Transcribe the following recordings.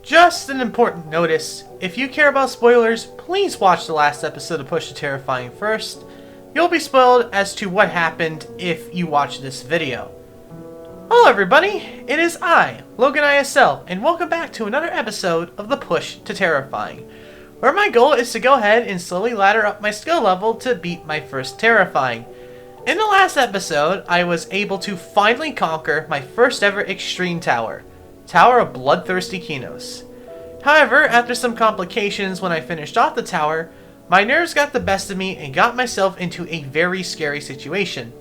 Just an important notice, if you care about spoilers, please watch the last episode of Push to Terrifying first. You'll be spoiled as to what happened if you watch this video. Hello everybody, it is I, Logan ISL, and welcome back to another episode of the Push to Terrifying, where my goal is to go ahead and slowly ladder up my skill level to beat my first Terrifying. In the last episode, I was able to finally conquer my first ever extreme tower. Tower of Bloodthirsty Kinos. However, after some complications when I finished off the tower, my nerves got the best of me and got myself into a very scary situation.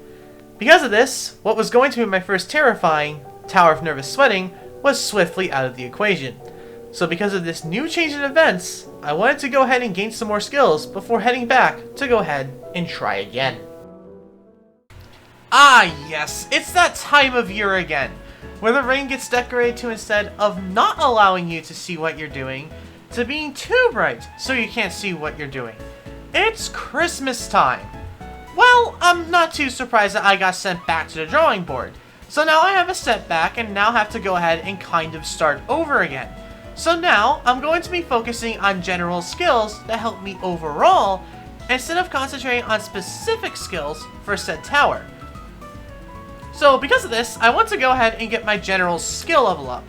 Because of this, what was going to be my first Terrifying, Tower of Nervous Sweating, was swiftly out of the equation. So because of this new change in events, I wanted to go ahead and gain some more skills before heading back to go ahead and try again. Ah yes, it's that time of year again, where the rain gets decorated to, instead of not allowing you to see what you're doing, to being too bright so you can't see what you're doing. It's Christmas time. Well, I'm not too surprised that I got sent back to the drawing board. So now I have a setback and now have to go ahead and kind of start over again. So now I'm going to be focusing on general skills that help me overall, instead of concentrating on specific skills for said tower. So because of this, I want to go ahead and get my general skill level up.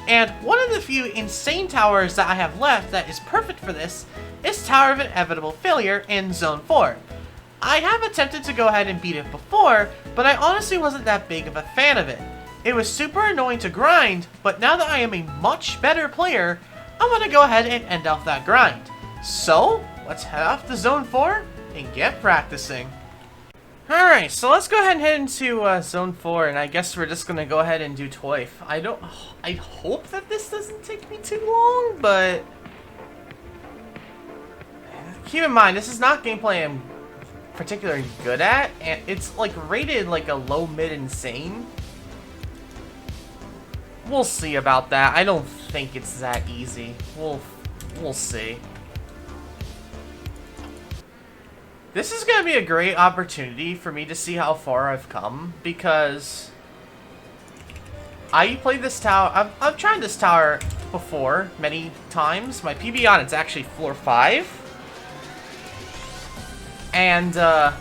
And one of the few insane towers that I have left that is perfect for this is Tower of Inevitable Failure in Zone 4. I have attempted to go ahead and beat it before, but I honestly wasn't that big of a fan of it. It was super annoying to grind, but now that I am a much better player, I'm going to go ahead and end off that grind. So, let's head off to Zone 4 and get practicing. Alright, so let's go ahead and head into Zone 4, and I guess we're just gonna go ahead and do ToIF. I hope that this doesn't take me too long, but keep in mind, this is not gameplay I'm particularly good at, and it's like rated like a low mid insane. We'll see about that. I don't think it's that easy. We'll see. This is going to be a great opportunity for me to see how far I've come, because I played this tower, I've tried this tower before many times. My PB on it's actually floor 5. And, yeah,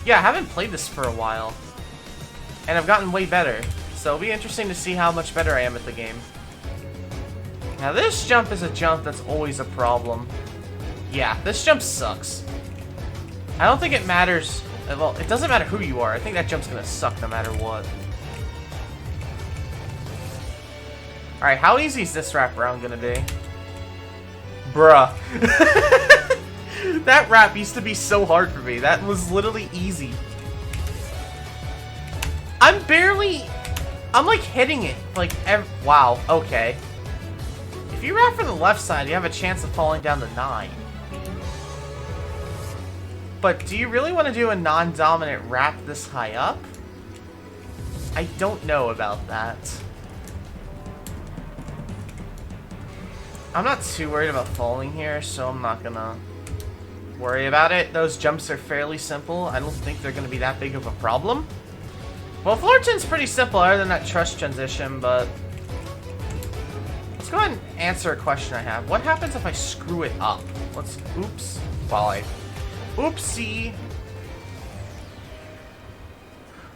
I haven't played this for a while. And I've gotten way better. So it'll be interesting to see how much better I am at the game. Now this jump is a jump that's always a problem. Yeah, this jump sucks. I don't think it matters. Well, it doesn't matter who you are. I think that jump's gonna suck no matter what. Alright, how easy is this wrap around gonna be? Bruh. That wrap used to be so hard for me. That was literally easy. I'm like hitting it. Like, wow, okay. If you wrap from the left side, you have a chance of falling down to 9. But do you really want to do a non-dominant wrap this high up? I don't know about that. I'm not too worried about falling here, so I'm not gonna worry about it. Those jumps are fairly simple. I don't think they're gonna be that big of a problem. Well, floor 10's pretty simple other than that trust transition, but let's go ahead and answer a question I have. What happens if I screw it up? Oops. Oopsie.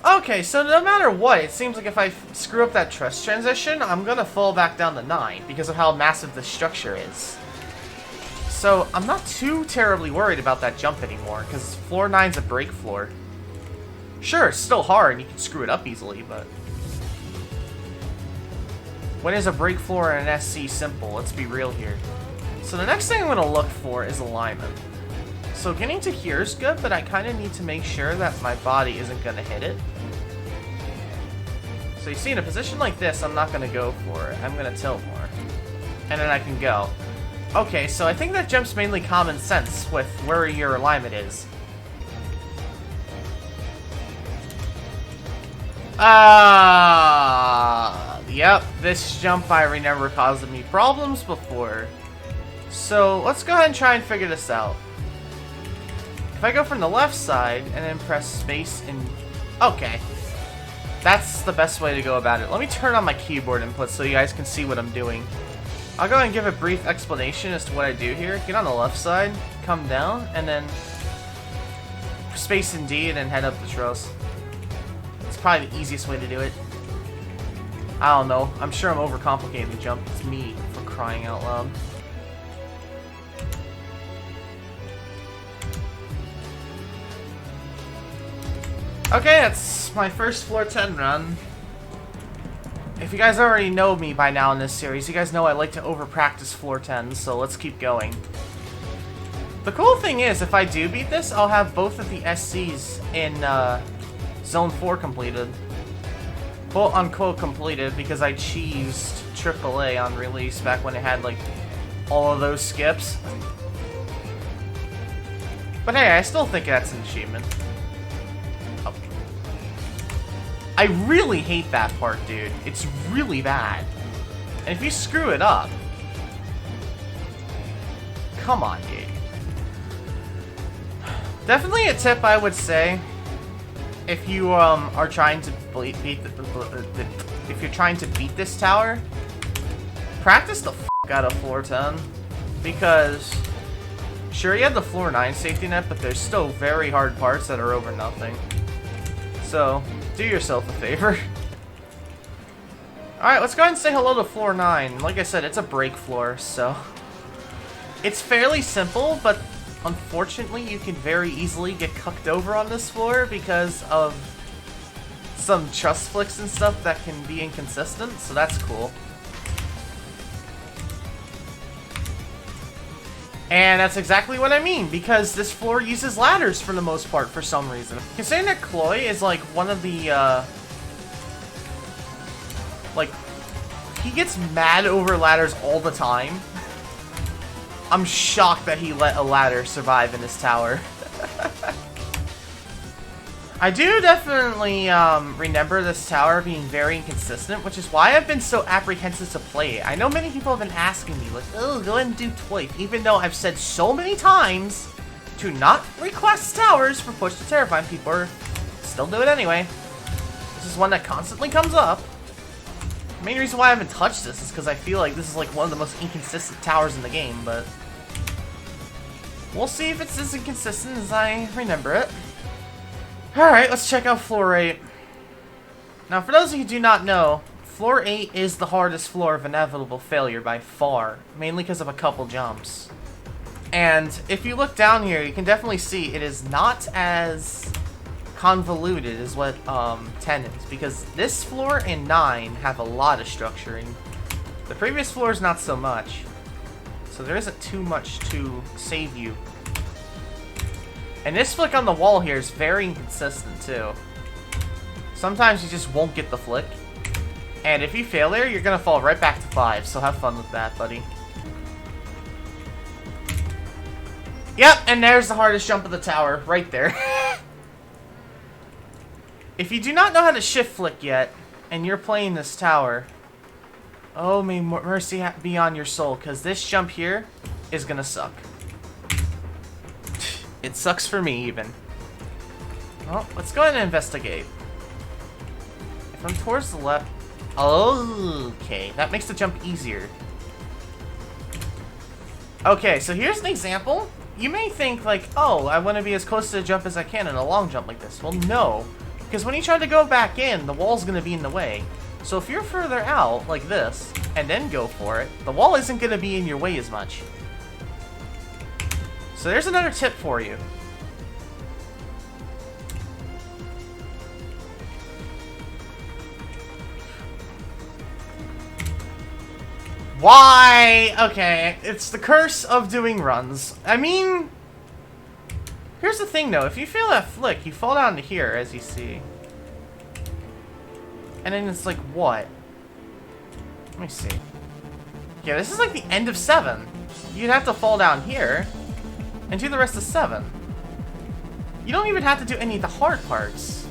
Okay, so no matter what, it seems like if I screw up that trust transition, I'm gonna fall back down to 9 because of how massive the structure is. So I'm not too terribly worried about that jump anymore, because floor 9's a break floor. Sure, it's still hard and you can screw it up easily, but when is a break floor and an SC simple? Let's be real here. So the next thing I'm gonna look for is alignment. So getting to here is good, but I kind of need to make sure that my body isn't going to hit it. So you see, in a position like this, I'm not going to go for it. I'm going to tilt more. And then I can go. Okay, so I think that jump's mainly common sense with where your alignment is. Yep, this jump I remember caused me problems before. So let's go ahead and try and figure this out. If I go from the left side and then press space and... Okay. That's the best way to go about it. Let me turn on my keyboard input so you guys can see what I'm doing. I'll go and give a brief explanation as to what I do here. Get on the left side, come down, and then space and D, and then head up the trails. It's probably the easiest way to do it. I don't know. I'm sure I'm overcomplicating the jump. It's me, for crying out loud. Okay, that's my first floor 10 run. If you guys already know me by now in this series, you guys know I like to over-practice floor 10s, so let's keep going. The cool thing is, if I do beat this, I'll have both of the SCs in Zone 4 completed. Quote-unquote completed, because I cheesed AAA on release back when it had, like, all of those skips. But hey, I still think that's an achievement. Oh. I really hate that part, dude. It's really bad. And if you screw it up... Come on, dude. Definitely a tip I would say, if you are trying to if you're trying to beat this tower, practice the f out of floor 10, because sure you have the floor 9 safety net, but there's still very hard parts that are over nothing. So do yourself a favor. All right, let's go ahead and say hello to floor 9. Like I said, it's a break floor, so it's fairly simple, but unfortunately, you can very easily get cucked over on this floor because of some truss flicks and stuff that can be inconsistent, so that's cool. And that's exactly what I mean, because this floor uses ladders for the most part for some reason. Considering that Chloe is like one of the, like, he gets mad over ladders all the time. I'm shocked that he let a ladder survive in this tower. I do definitely remember this tower being very inconsistent, which is why I've been so apprehensive to play it. I know many people have been asking me, like, oh, go ahead and do ToIF, even though I've said so many times to not request towers for Push to Terrify. People are still do it anyway. This is one that constantly comes up. The main reason why I haven't touched this is because I feel like this is like one of the most inconsistent towers in the game, but we'll see if it's as inconsistent as I remember it. Alright, let's check out floor 8. Now, for those of you who do not know, floor 8 is the hardest floor of inevitable failure by far, mainly because of a couple jumps. And if you look down here, you can definitely see it is not as convoluted as what 10 is, because this floor and 9 have a lot of structuring. The previous floors not so much. So there isn't too much to save you. And this flick on the wall here is very inconsistent too. Sometimes you just won't get the flick. And if you fail there, you're gonna fall right back to 5, so have fun with that, buddy. Yep, and there's the hardest jump of the tower, right there. If you do not know how to shift flick yet, and you're playing this tower, oh, may mercy be on your soul, because this jump here is gonna suck. It sucks for me, even. Well, let's go ahead and investigate. If I'm towards the left... Okay, that makes the jump easier. Okay, so here's an example. You may think, like, oh, I want to be as close to the jump as I can in a long jump like this. Well, no. Because when you try to go back in, the wall's going to be in the way. So if you're further out, like this, and then go for it, the wall isn't going to be in your way as much. So there's another tip for you. Why? Okay, it's the curse of doing runs. I mean, here's the thing though, if you fail that flick, you fall down to here, as you see. And then it's like, what? Let me see. Yeah, this is like the end of 7. You'd have to fall down here and do the rest of 7. You don't even have to do any of the hard parts.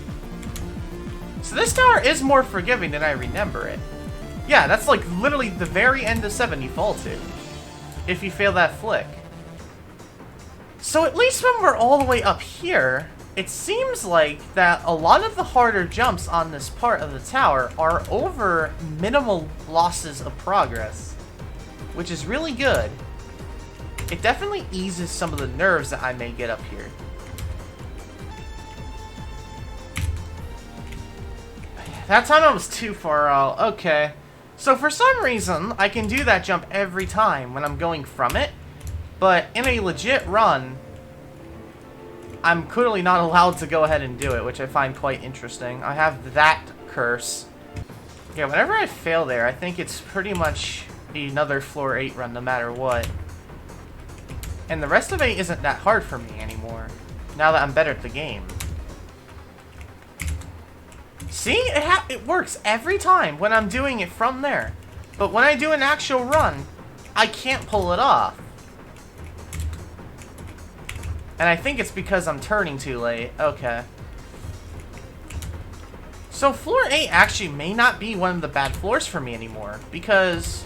So this tower is more forgiving than I remember it. Yeah, that's like literally the very end of 7 you fall to, if you fail that flick. So at least when we're all the way up here, it seems like that a lot of the harder jumps on this part of the tower are over minimal losses of progress. which is really good. It definitely eases some of the nerves that I may get up here. That time I was too far out. Okay. So for some reason, I can do that jump every time when I'm going from it. But in a legit run, I'm clearly not allowed to go ahead and do it, which I find quite interesting. I have that curse. Yeah, whenever I fail there, I think it's pretty much another floor 8 run no matter what. And the rest of it isn't that hard for me anymore, now that I'm better at the game. See? It works every time when I'm doing it from there. But when I do an actual run, I can't pull it off. And I think it's because I'm turning too late. Okay. So floor 8 actually may not be one of the bad floors for me anymore, because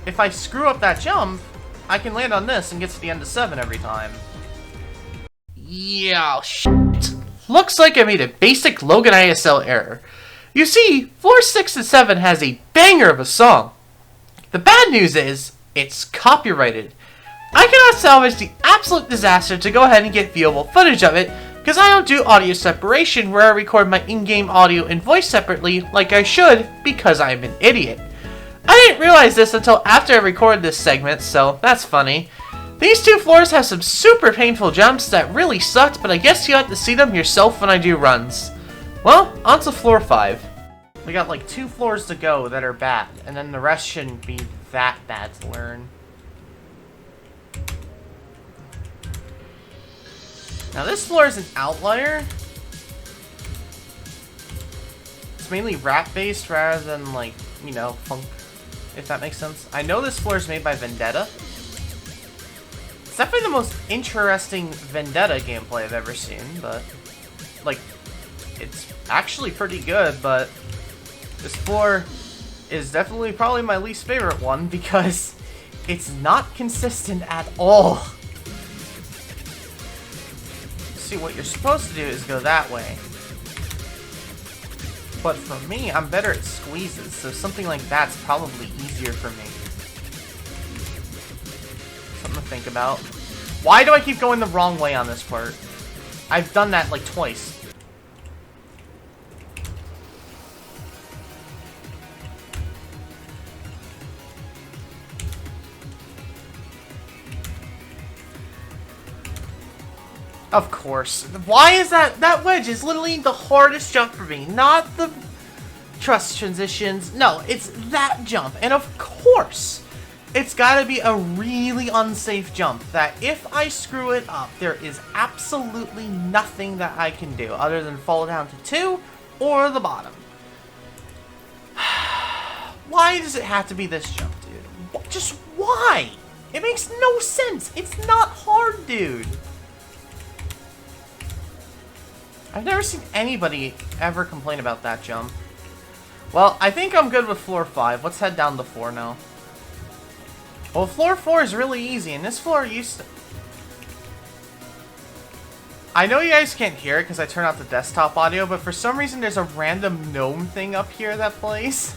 if I screw up that jump, I can land on this and get to the end of 7 every time. Yeah, shit. Looks like I made a basic Logan ISL error. You see, floor 6 and 7 has a banger of a song. The bad news is, it's copyrighted. I cannot salvage the absolute disaster to go ahead and get viewable footage of it, because I don't do audio separation where I record my in-game audio and voice separately like I should, because I am an idiot. I didn't realize this until after I recorded this segment, so that's funny. These 2 floors have some super painful jumps that really sucked, but I guess you have to see them yourself when I do runs. Well, on to floor 5. We got like 2 floors to go that are bad, and then the rest shouldn't be that bad to learn. Now this floor is an outlier. It's mainly rap based rather than like, you know, funk, if that makes sense. I know this floor is made by Vendetta. It's definitely the most interesting Vendetta gameplay I've ever seen, but like, it's actually pretty good, but this floor is definitely probably my least favorite one because it's not consistent at all. See, what you're supposed to do is go that way. But for me, I'm better at squeezes, so something like that's probably easier for me. Something to think about. Why do I keep going the wrong way on this part? I've done that like twice. Of course. Why is that? That wedge is literally the hardest jump for me. Not the trust transitions. No, it's that jump. And of course, it's gotta be a really unsafe jump that if I screw it up, there is absolutely nothing that I can do other than fall down to 2 or the bottom. Why does it have to be this jump, dude? Just why? It makes no sense. It's not hard, dude. I've never seen anybody ever complain about that jump. Well, I think I'm good with floor 5. Let's head down to 4 now. Well, floor 4 is really easy, and this floor used to... I know you guys can't hear it because I turned off the desktop audio, but for some reason there's a random gnome thing up here that plays.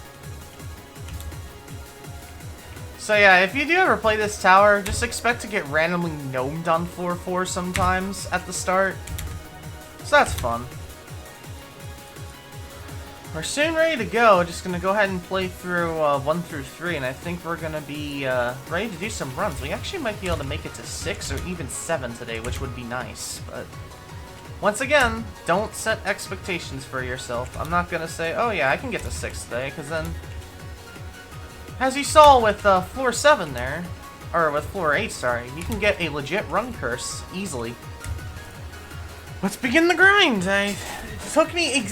So yeah, if you do ever play this tower, just expect to get randomly gnomed on floor 4 sometimes at the start. So that's fun. We're soon ready to go. Just gonna go ahead and play through 1 through 3, and I think we're gonna be ready to do some runs. We actually might be able to make it to 6 or even 7 today, which would be nice. But once again, don't set expectations for yourself. I'm not gonna say, oh yeah, I can get to 6 today, because then, as you saw with floor 7 there, or with floor 8, sorry, you can get a legit run curse easily. Let's begin the grind. It took me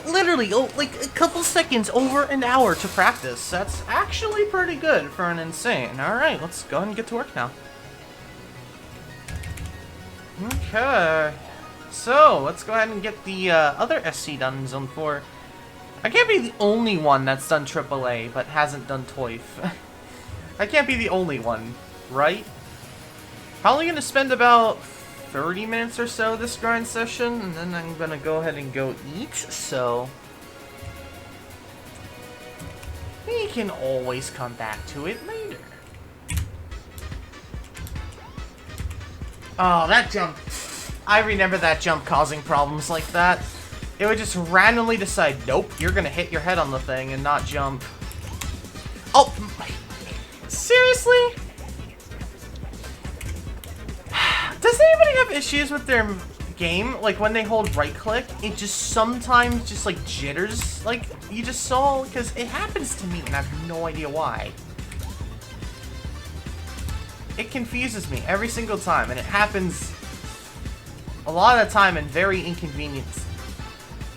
literally a couple seconds over an hour to practice. That's actually pretty good for an insane. All right, let's go ahead and get to work now. Okay, so let's go ahead and get the other SC done in Zone 4. I can't be the only one that's done AAA but hasn't done ToIF. I can't be the only one, right? Probably gonna spend about 30 minutes or so this grind session, and then I'm gonna go ahead and go eat, so We can always come back to it later. Oh, that jump. I remember that jump causing problems like that. It would just randomly decide, nope, you're gonna hit your head on the thing and not jump. Oh, seriously? Does anybody have issues with their game? Like when they hold right click, it just sometimes just like jitters, like you just saw? Because it happens to me and I have no idea why. It confuses me every single time, and it happens a lot of the time in very inconvenient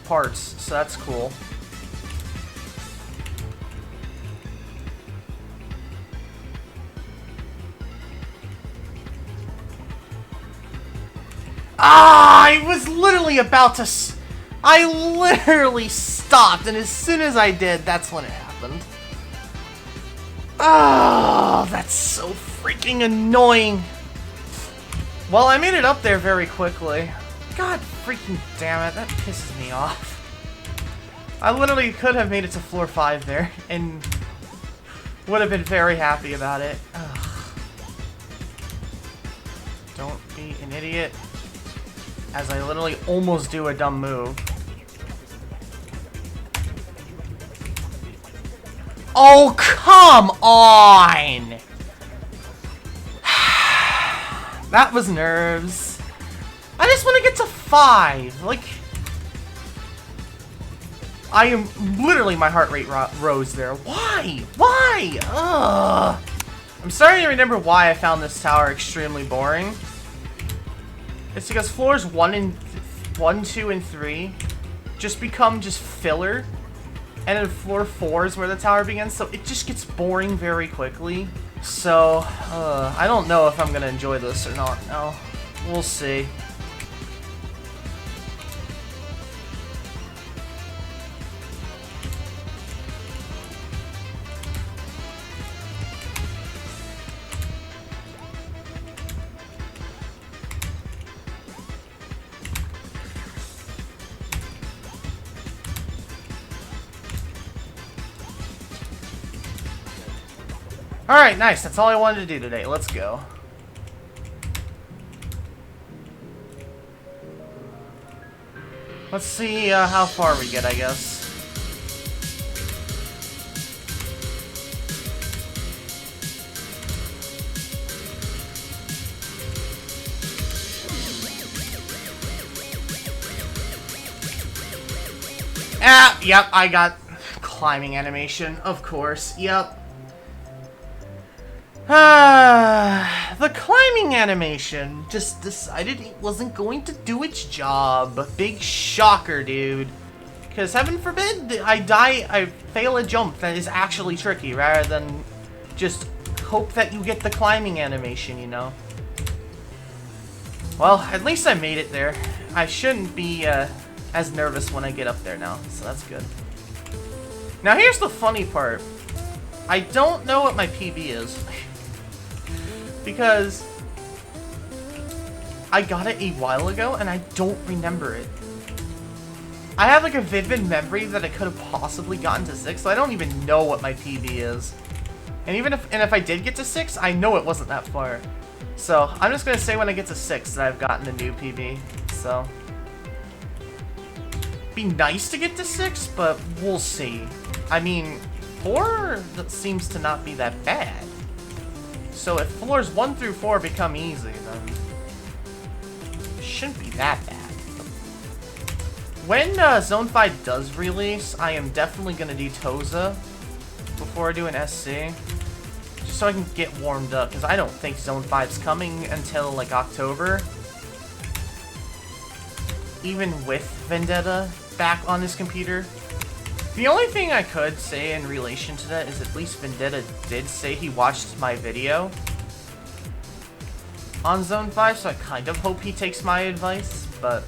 parts, so that's cool. Ah, I was literally about to I literally stopped, and as soon as I did, that's when it happened. Oh, that's so freaking annoying. Well, I made it up there very quickly. God freaking damn it, that pisses me off. I literally could have made it to floor 5 there, and would have been very happy about it. Ugh. Don't be an idiot. As I literally almost do a dumb move. Oh, come on! That was nerves. I just want to get to 5. Like, I am literally, my heart rate rose there. Why? Why? Ugh. I'm starting to remember why I found this tower extremely boring. It's because floors 1, 2, and 3 just become just filler. And then floor 4 is where the tower begins, so it just gets boring very quickly. So, I don't know if I'm gonna enjoy this or not. No, we'll see. Alright, nice. That's all I wanted to do today. Let's go. Let's see how far we get, I guess. Ah, yep, I got climbing animation, of course. Yep. The climbing animation just decided it wasn't going to do its job. Big shocker, dude. Because heaven forbid I fail a jump that is actually tricky rather than just hope that you get the climbing animation, you know. Well, at least I made it there. I shouldn't be as nervous when I get up there now, so that's good. Now here's the funny part. I don't know what my PB is. Because I got it a while ago and I don't remember it. I have like a vivid memory that I could have possibly gotten to 6, so I don't even know what my PB is. And even if I did get to 6, I know it wasn't that far. So I'm just gonna say when I get to 6 that I've gotten a new PB. So be nice to get to 6, but we'll see. I mean, 4 that seems to not be that bad. So if floors 1 through 4 become easy, then it shouldn't be that bad. When Zone 5 does release, I am definitely going to do Toza before I do an SC. Just so I can get warmed up, because I don't think Zone 5's coming until like October. Even with Vendetta back on his computer. The only thing I could say in relation to that is at least Vendetta did say he watched my video on Zone 5, so I kind of hope he takes my advice, but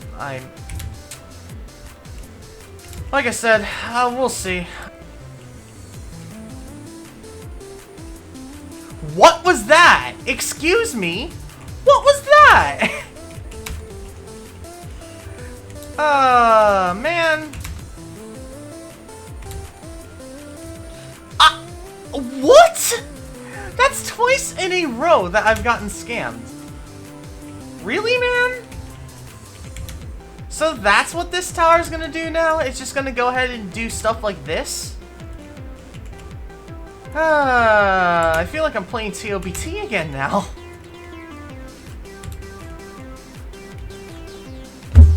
like I said, we'll see. What was that? Excuse me? What was that? Man. Ah! What? That's twice in a row that I've gotten scammed. Really, man? So that's what this tower is gonna do now? It's just gonna go ahead and do stuff like this? I feel like I'm playing TOBT again now.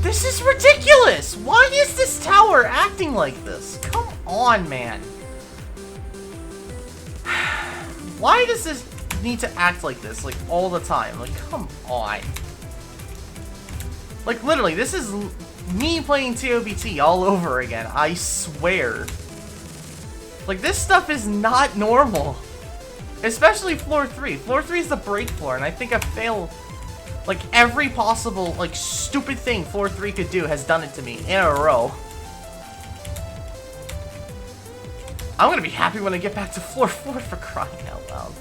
This is ridiculous! Why is this tower acting like this? Come on, man. Why does this need to act like this, like, all the time? Like, come on. Like, literally, this is me playing TOBT all over again, I swear. Like, this stuff is not normal. Especially floor 3. Floor 3 is the break floor, and I think I failed. Like, every possible, like, stupid thing floor 3 could do has done it to me in a row. I'm gonna be happy when I get back to floor 4 for crying out loud.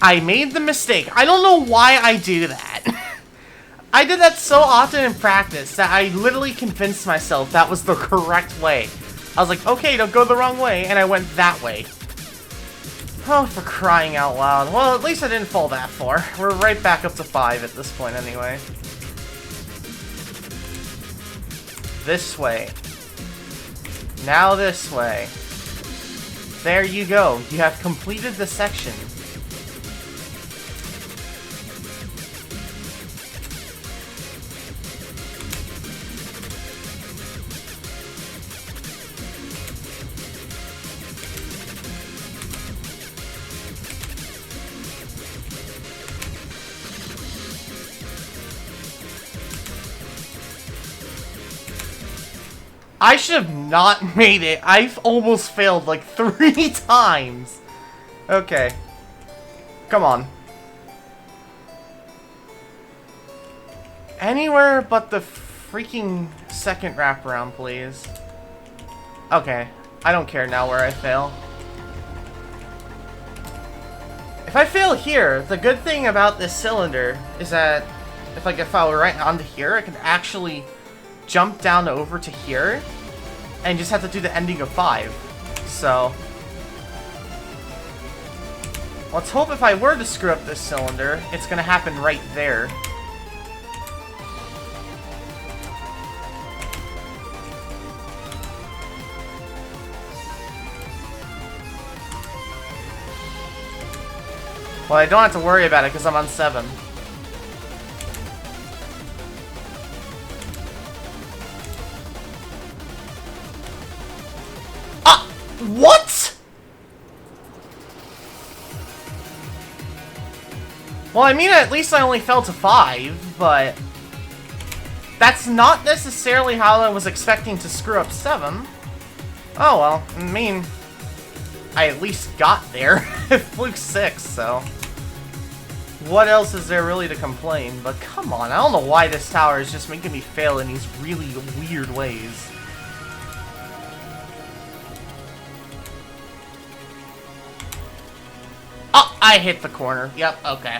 I made the mistake. I don't know why I do that. I did that so often in practice that I literally convinced myself that was the correct way. I was like, okay, don't go the wrong way, and I went that way. Oh, for crying out loud. Well, at least I didn't fall that far. We're right back up to 5 at this point anyway. This way. Now this way. There you go. You have completed the section. I should have not made it. I've almost failed like 3 times. Okay. Come on. Anywhere but the freaking second wraparound, please. Okay. I don't care now where I fail. If I fail here, the good thing about this cylinder is that if I were right onto here, I can actually jump down over to here and just have to do the ending of 5. So let's hope if I were to screw up this cylinder, it's gonna happen right there. Well, I don't have to worry about it because I'm on 7. What? Well, I mean, at least I only fell to 5, but that's not necessarily how I was expecting to screw up 7. Oh, well, I mean, I at least got there. Fluke 6, so what else is there really to complain? But come on, I don't know why this tower is just making me fail in these really weird ways. Oh, I hit the corner. Yep, okay.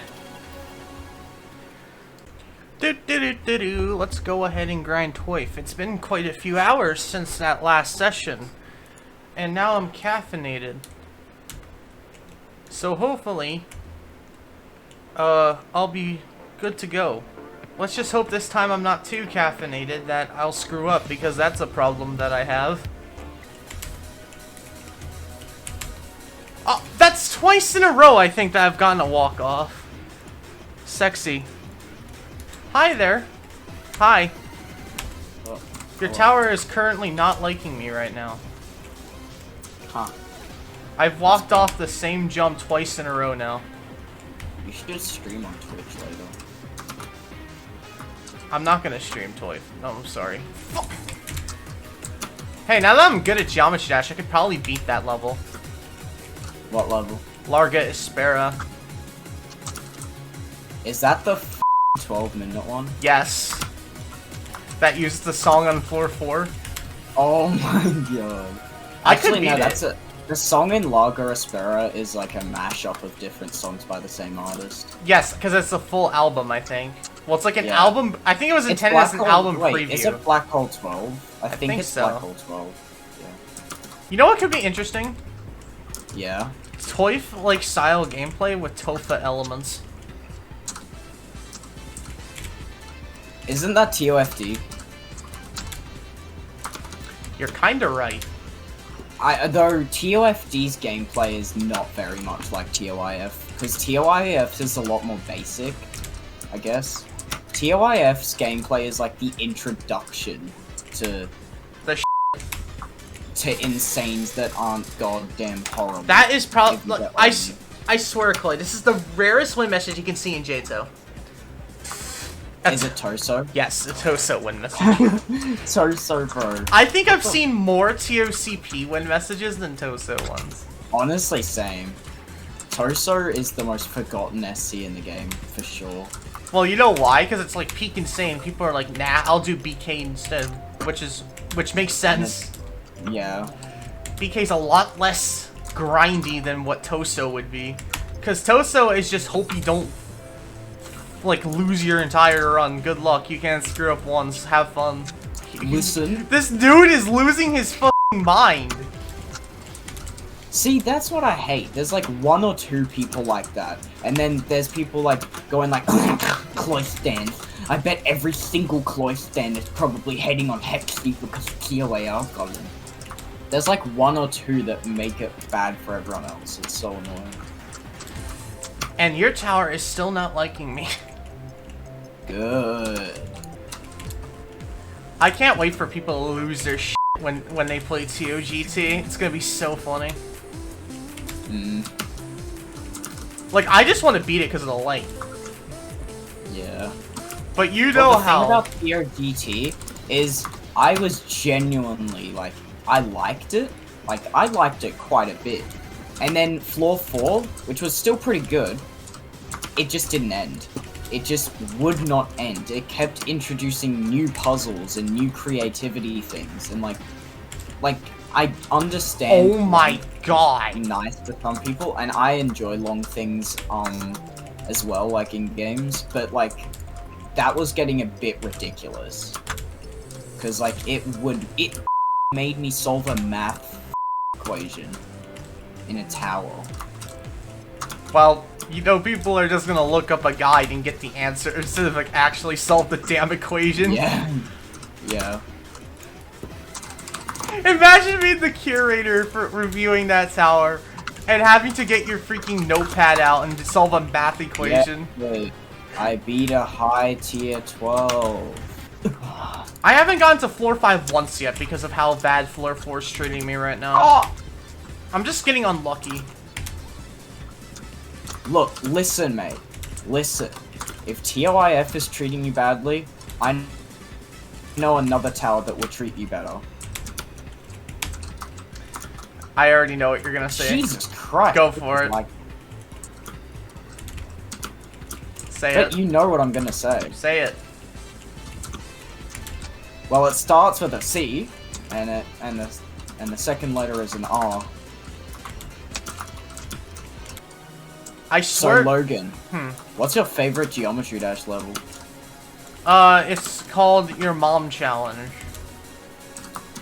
Let's go ahead and grind ToIF. It's been quite a few hours since that last session. And now I'm caffeinated. So hopefully, I'll be good to go. Let's just hope this time I'm not too caffeinated that I'll screw up, because that's a problem that I have. Oh, that's twice in a row I think that I've gotten a walk off. Sexy. Hi there. Hi. Your tower is currently not liking me right now. Huh. I've walked off the same jump twice in a row now. You should stream on Twitch later. I'm not gonna stream ToIF. No, I'm sorry. Hey, now that I'm good at Geometry Dash, I could probably beat that level. What level? Larga Espera. Is that the 12-minute one? Yes. That uses the song on floor 4. Oh my god. I Actually, could beat no, it. that's a... The song in Larga Espera is like a mashup of different songs by the same artist. Yes, because it's a full album, I think. Well, it's like an Yeah. album. I think it was It's intended as an Black Hole- album wait, preview. is it Black Hole 12? I think it's so. Black Hole 12. Yeah. You know what could be interesting? Yeah. ToIF-like style gameplay with Tofa elements. Isn't that TOFD? You're kinda right. Though TOFD's gameplay is not very much like TOIF, because TOIF is a lot more basic, I guess. TOIF's gameplay is like the introduction to insanes that aren't goddamn horrible. That is probably. If you get what I mean. swear, Clay, this is the rarest win message you can see in JTO. Is it Toso? Yes, a Toso win message. Toso, bro. I think I've seen more TOCP win messages than Toso ones. Honestly, same. Toso is the most forgotten SC in the game, for sure. Well, you know why? Because it's like peak insane. People are like, nah, I'll do BK instead, which makes sense. Yeah. BK's a lot less grindy than what Toso would be. Because Toso is just hope you don't like lose your entire run. Good luck. You can't screw up once. Have fun. Listen. This dude is losing his fucking mind. See, that's what I hate. There's like one or two people like that. And then there's people like going like, Cloy stand. I bet every single Cloy stand is probably heading on Hexy because of TOA algorithm. There's like one or two that make it bad for everyone else. It's so annoying. And your tower is still not liking me. Good. I can't wait for people to lose their shit when they play TOGT. It's gonna be so funny. Like, I just want to beat it because of the light. Yeah. But you know Well, the how. thing about TOGT is I was genuinely like, I liked it. Like, I liked it quite a bit. And then Floor 4, which was still pretty good, it just didn't end. It just would not end. It kept introducing new puzzles and new creativity things, and like I understand. Oh my god. Nice to some people, and I enjoy long things as well, like in games, but like that was getting a bit ridiculous. Cause like it made me solve a math equation in a tower. Well, you know, people are just gonna look up a guide and get the answer instead of like actually solve the damn equation. Yeah. Yeah. Imagine being the curator for reviewing that tower and having to get your freaking notepad out and solve a math equation. Yeah, wait. I beat a high tier 12. I haven't gotten to floor 5 once yet because of how bad floor 4 is treating me right now. Oh! I'm just getting unlucky. Look, listen, mate. Listen. If TOIF is treating you badly, I know another tower that will treat you better. I already know what you're gonna say. Jesus Christ. Go for it. Like, Say but it. you know what I'm gonna say. Say it. Well, it starts with a C, and the second letter is an R. I So swear. Logan, what's your favorite Geometry Dash level? It's called Your Mom Challenge.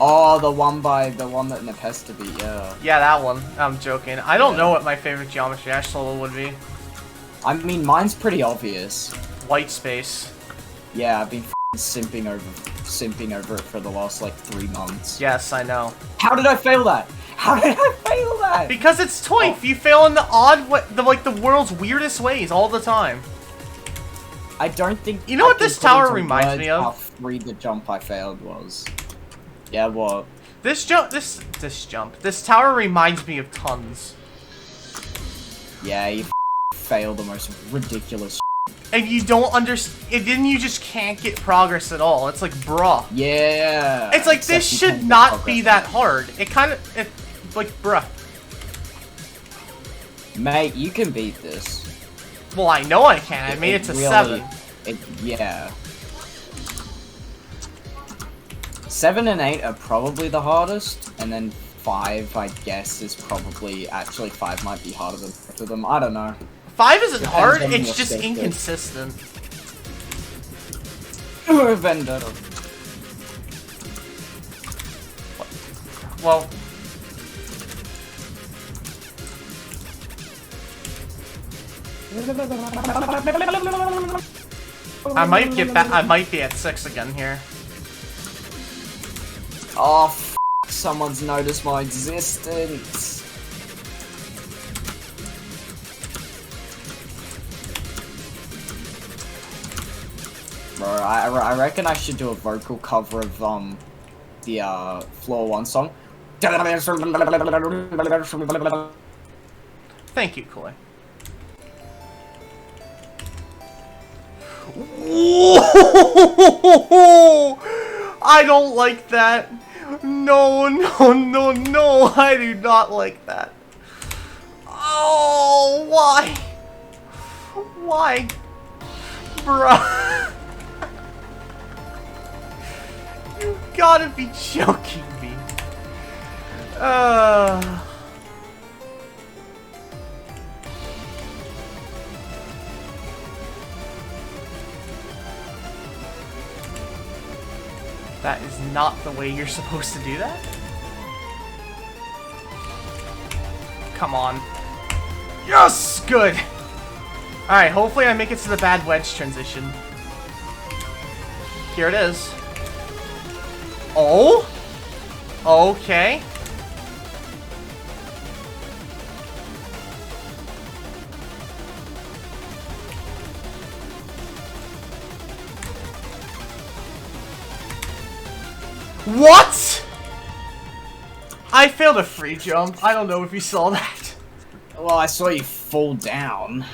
Oh, the one that Nepesta beat, yeah. Yeah, that one. I'm joking. I don't know what my favorite Geometry Dash level would be. I mean, mine's pretty obvious. White Space. Yeah, I've been simping over it for the last like 3 months. Yes, I know. How did I fail that? How did I fail that? Because it's ToIF. You fail in the odd way, the world's weirdest ways all the time. I don't think. You know I what can this put tower into reminds words me of? How free the jump I failed was. Yeah, what? This tower reminds me of tons. Yeah, you failed the most ridiculous. And you don't understand. Then you just can't get progress at all. It's like, bruh. Yeah. It's like this should not be that hard. It like, bruh. Mate, you can beat this. Well, I know I can. I made it to 7. Yeah. 7 and 8 are probably the hardest, and then 5, I guess, is probably... Actually, 5 might be harder than both of them. I don't know. 5 isn't hard, it's just inconsistent. Vendetta. Well... I might get back. I might be at 6 again here. Oh, f someone's noticed my existence. Bro, I reckon I should do a vocal cover of the Floor 1 song. Thank you, Koi. I don't like that. No, no, no, no. I do not like that. Oh, why? Why? Bruh. You gotta be joking me. That is not the way you're supposed to do that. Come on. Yes! Good! Alright, hopefully I make it to the bad wedge transition. Here it is. Oh? Okay. What? I failed a free jump. I don't know if you saw that. Well, I saw you fall down.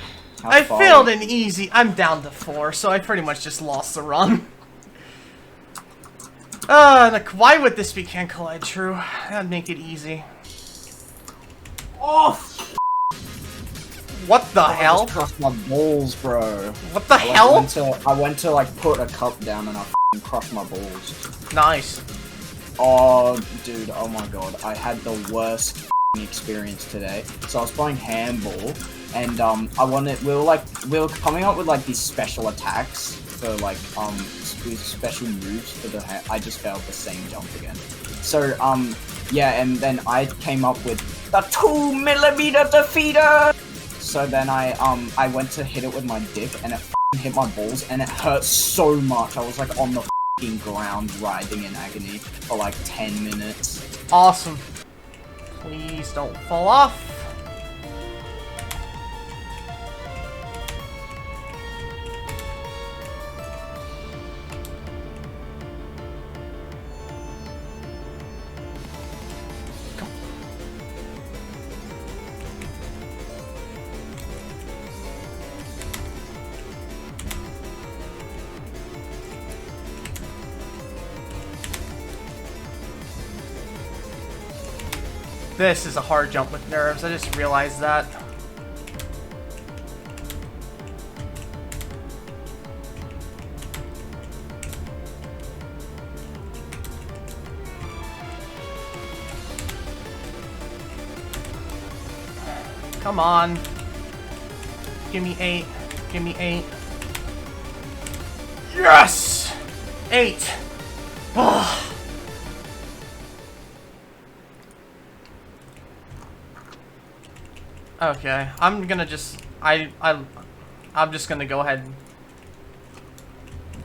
I failed an easy. I'm down to 4, so I pretty much just lost the run. Why would this be can't collide true? That'd make it easy. Oh! What the hell? I just crushed my balls, bro. What the hell? I went to like put a cup down and I f***ing crushed my balls. Nice. Oh, dude, oh my god. I had the worst f***ing experience today. So I was playing handball and we were coming up with like these special attacks for like these special moves for the I just failed the same jump again. So yeah, and then I came up with the 2mm defeater. So then I went to hit it with my dick and it f***ing hit my balls and it hurt so much. I was like on the f***ing ground writhing in agony for like 10 minutes. Awesome. Please don't fall off. This is a hard jump with nerves. I just realized that. Come on. Give me 8. Give me 8. Yes! 8. Ugh. Okay, I'm gonna just I'm just gonna go ahead and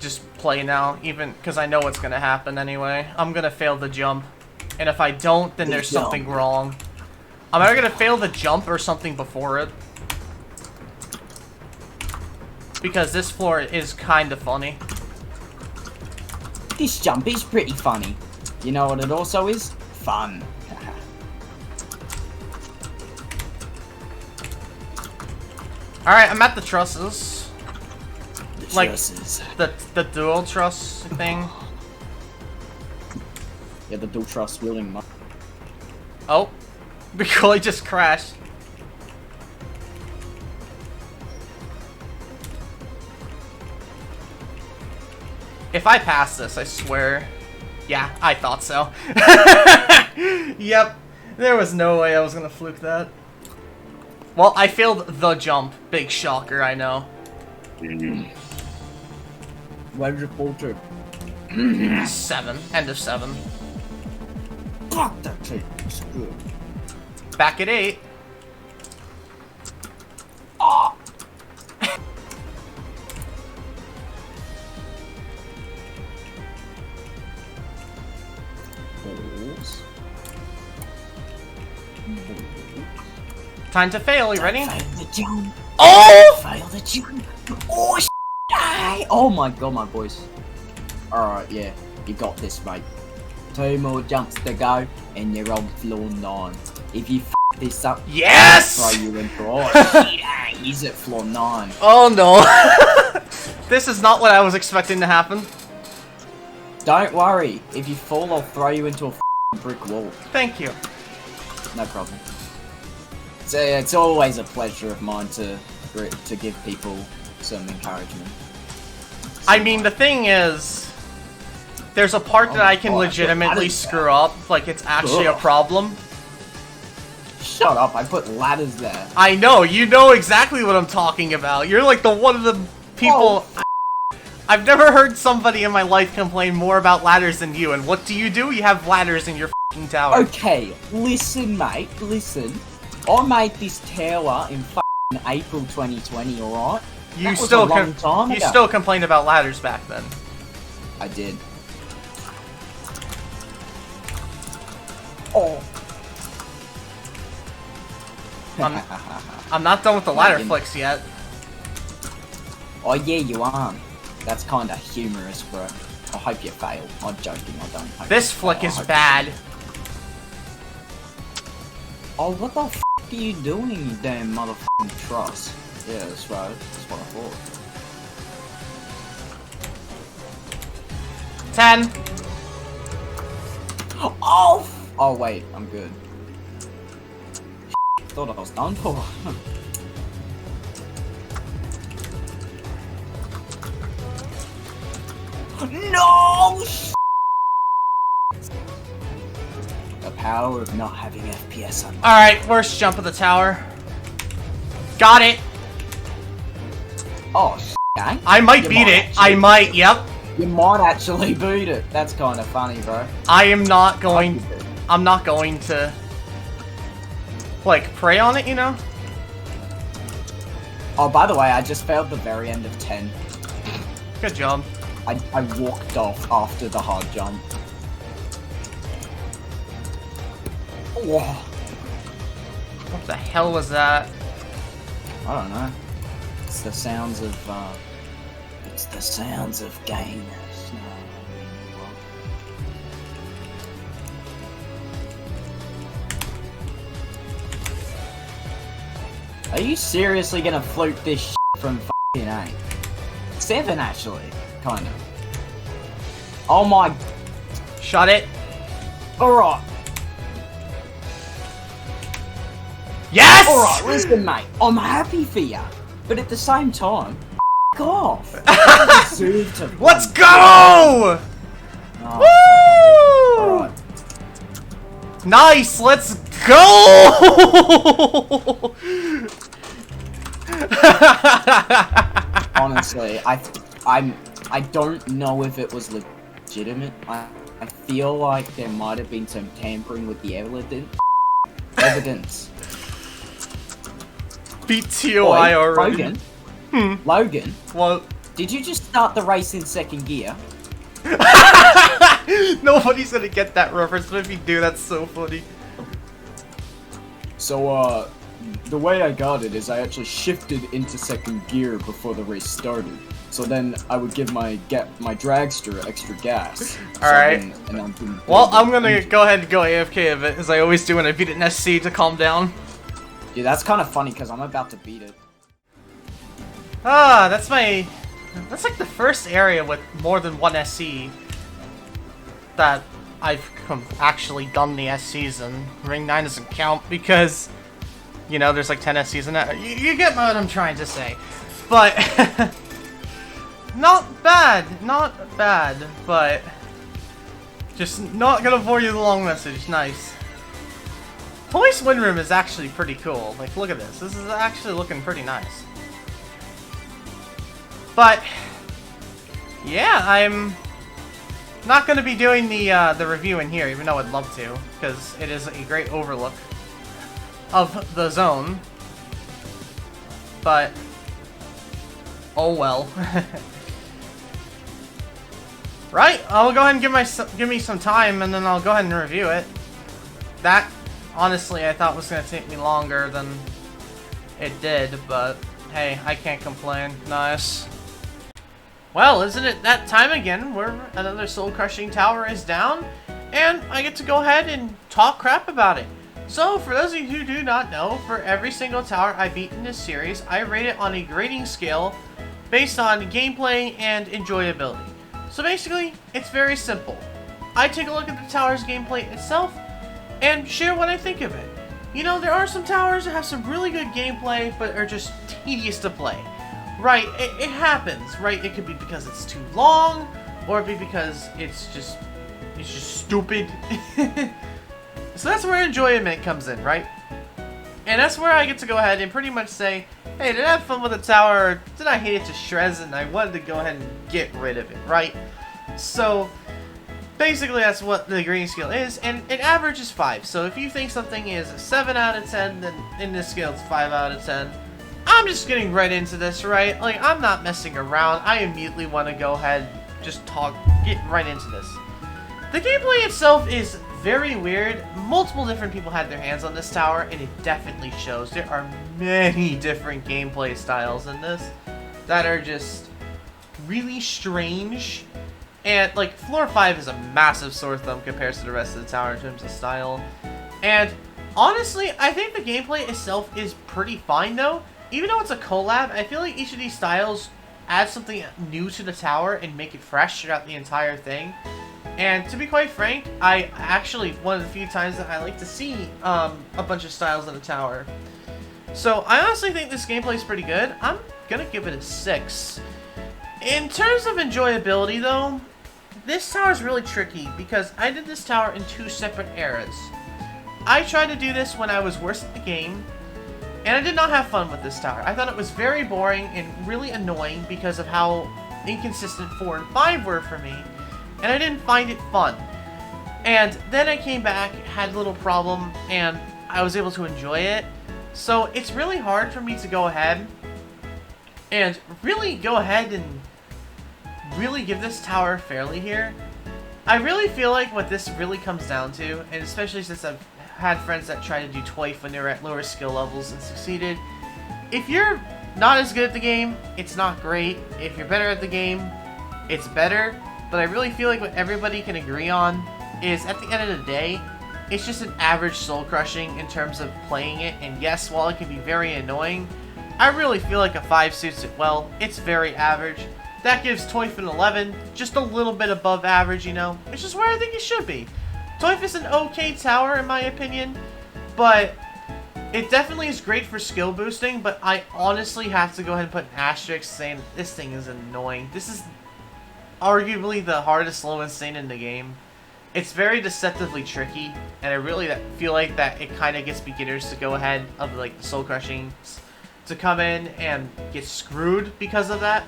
just play now, even because I know what's gonna happen anyway. I'm gonna fail the jump, and if I don't, then there's something wrong. I'm either gonna fail the jump or something before it, because this floor is kind of funny. This jump is pretty funny. You know what it also is? Fun. Alright, I'm at the trusses. The Like, trusses. the dual truss thing. Yeah, the dual truss wielding. Oh. Because just crashed. If I pass this, I swear. Yeah, I thought so. Yep. There was no way I was gonna fluke that. Well, I failed the jump. Big shocker, I know. Where did you pull to? 7. End of 7. Fuck that tape. It's good. Back at 8. Ah! Balls. Time to fail, you ready? Fail the jump. Oh! Fail the jump. Oh, oh my god, my boys. Alright, yeah. You got this, mate. 2 more jumps to go, and you're on floor 9. If you f this up, Yes! I'll throw you in for oh shit, he's at floor 9. Oh no. This is not what I was expecting to happen. Don't worry, if you fall, I'll throw you into a brick wall. Thank you. No problem. So it's always a pleasure of mine to give people some encouragement. I mean, the thing is, there's a part that I can God, legitimately screw up, like it's actually a problem. Shut up, I put ladders there. I know, you know exactly what I'm talking about. You're like the one of the people... I've never heard somebody in my life complain more about ladders than you, and what do? You have ladders in your f***ing tower. Okay, listen mate, listen. I made this tower in f***ing April 2020, alright? You still complained about ladders back then. I did. Oh. I'm not done with the ladder Megan. flicks yet. Oh yeah, you aren't. That's kinda humorous, bro. I hope you fail. I'm joking, I don't hope This you flick fail. is bad. Oh, what the f*** are you doing, you damn motherfucking truss? Yeah, that's right. That's what I thought. 10. Oh! Oh, wait, I'm good. Thought I was done for. No! The power of not having FPS on. Alright, worst jump of the tower. Got it. Oh, gang. I might beat it. I might, yep. You might actually beat it. That's kind of funny, bro. I am not going... I'm not going to... like, prey on it, you know? Oh, by the way, I just failed the very end of 10. Good job. I walked off after the hard jump. Whoa. What the hell was that? I don't know. It's the sounds of, it's the sounds of gayness. Are you seriously gonna fluke this shit from f***ing 8? 7 actually, kind of. Oh my... Shut it. Alright. Yes! Alright, listen mate, I'm happy for ya. But at the same time, f*** off. Let's go! Oh, Woo! alright. Nice, let's go! Honestly, I don't know if it was legitimate. I feel like there might have been some tampering with the evidence. Beat TOI already. Logan? Logan? What? Did you just start the race in second gear? Nobody's gonna get that reference, but if you do, that's so funny. So, the way I got it is I actually shifted into second gear before the race started. So then I would give my dragster extra gas. Alright. So well, I'm gonna go ahead and go AFK a bit, as I always do when I beat it in SC to calm down. Yeah, that's kind of funny because I'm about to beat it. Ah, that's like the first area with more than one SC that I've actually done the SCs in. Ring 9 doesn't count because, you know, there's like 10 SCs in it. You get what I'm trying to say. But, not bad, but just not gonna bore you with a long message. Nice. ToIF's win room is actually pretty cool. Like, look at this. This is actually looking pretty nice. But, yeah, I'm not going to be doing the review in here, even though I'd love to, because it is a great overlook of the zone. But, oh well. Right, I'll go ahead and give me some time, and then I'll go ahead and review it. That, honestly, I thought was going to take me longer than it did, but hey, I can't complain. Nice. Well, isn't it that time again where another soul-crushing tower is down, and I get to go ahead and talk crap about it. So, for those of you who do not know, for every single tower I beat in this series, I rate it on a grading scale based on gameplay and enjoyability. So basically, it's very simple. I take a look at the tower's gameplay itself, and share what I think of it. You know, there are some towers that have some really good gameplay, but are just tedious to play. Right, it happens, right? It could be because it's too long, or it could be because it's just stupid. So that's where enjoyment comes in, right? And that's where I get to go ahead and pretty much say, hey, did I have fun with the tower, or did I hate it to shreds and I wanted to go ahead and get rid of it, right? So, basically that's what the grading scale is, and it averages 5. So if you think something is a 7 out of 10, then in this scale it's 5 out of 10. I'm just getting right into this, right? Like, I'm not messing around. I immediately want to go ahead, just get right into this. The gameplay itself is very weird. Multiple different people had their hands on this tower, and it definitely shows. There are many different gameplay styles in this that are just really strange. And, like, Floor 5 is a massive sore thumb compared to the rest of the tower in terms of style. And, honestly, I think the gameplay itself is pretty fine, though. Even though it's a collab, I feel like each of these styles add something new to the tower and make it fresh throughout the entire thing. And to be quite frank, I actually, one of the few times that I like to see a bunch of styles in a tower. So I honestly think this gameplay is pretty good. I'm gonna give it a 6. In terms of enjoyability though, this tower is really tricky because I did this tower in 2 separate eras. I tried to do this when I was worse at the game, and I did not have fun with this tower. I thought it was very boring and really annoying because of how inconsistent 4 and 5 were for me, and I didn't find it fun. And then I came back, had a little problem, and I was able to enjoy it. So it's really hard for me to go ahead and really give this tower fairly here. I really feel like what this really comes down to, and especially since I've had friends that try to do ToIF when they were at lower skill levels and succeeded, if you're not as good at the game, it's not great. If you're better at the game, it's better. But I really feel like what everybody can agree on is, at the end of the day, it's just an average soul crushing in terms of playing it. And yes, while it can be very annoying, I really feel like a 5 suits it well. It's very average. That gives ToIF an 11, just a little bit above average, you know, which is where I think it should be. ToIF is an okay tower in my opinion, but it definitely is great for skill boosting, but I honestly have to go ahead and put an asterisk saying this thing is annoying. This is arguably the hardest low insane in the game. It's very deceptively tricky, and I really feel like that it kind of gets beginners to go ahead of like the soul crushing to come in and get screwed because of that.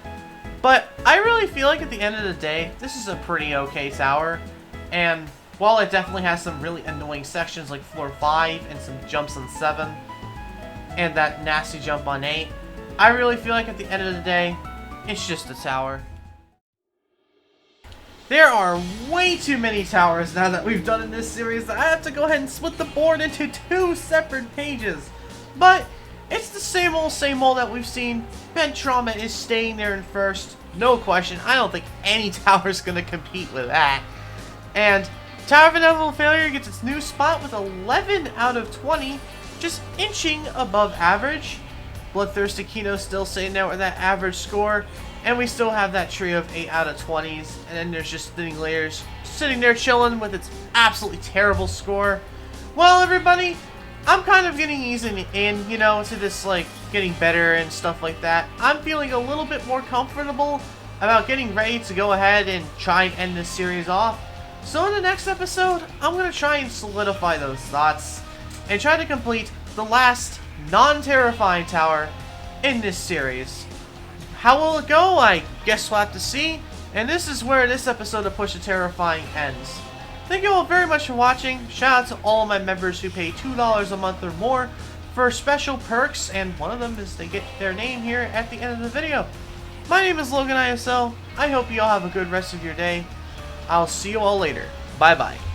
But I really feel like at the end of the day, this is a pretty okay tower, and while it definitely has some really annoying sections like floor 5 and some jumps on 7, and that nasty jump on 8, I really feel like at the end of the day, it's just a tower. There are way too many towers now that we've done in this series that I have to go ahead and split the board into 2 separate pages. But It's the same old that we've seen. Ben Trauma is staying there in first. No question. I don't think any tower's going to compete with that. And Tower of Inevitable Failure gets its new spot with 11 out of 20, just inching above average. Bloodthirsty Kino still sitting there with that average score, and we still have that trio of 8 out of 20s, and then there's just Thinning Layers sitting there chilling with its absolutely terrible score. Well, everybody, I'm kind of getting eased in, you know, to this, like, getting better and stuff like that. I'm feeling a little bit more comfortable about getting ready to go ahead and try and end this series off. So in the next episode, I'm going to try and solidify those thoughts and try to complete the last non-terrifying tower in this series. How will it go? I guess we'll have to see. And this is where this episode of Push the Terrifying ends. Thank you all very much for watching. Shout out to all my members who pay $2 a month or more for special perks, and one of them is they get their name here at the end of the video. My name is Logan ISO. I hope you all have a good rest of your day. I'll see you all later. Bye bye.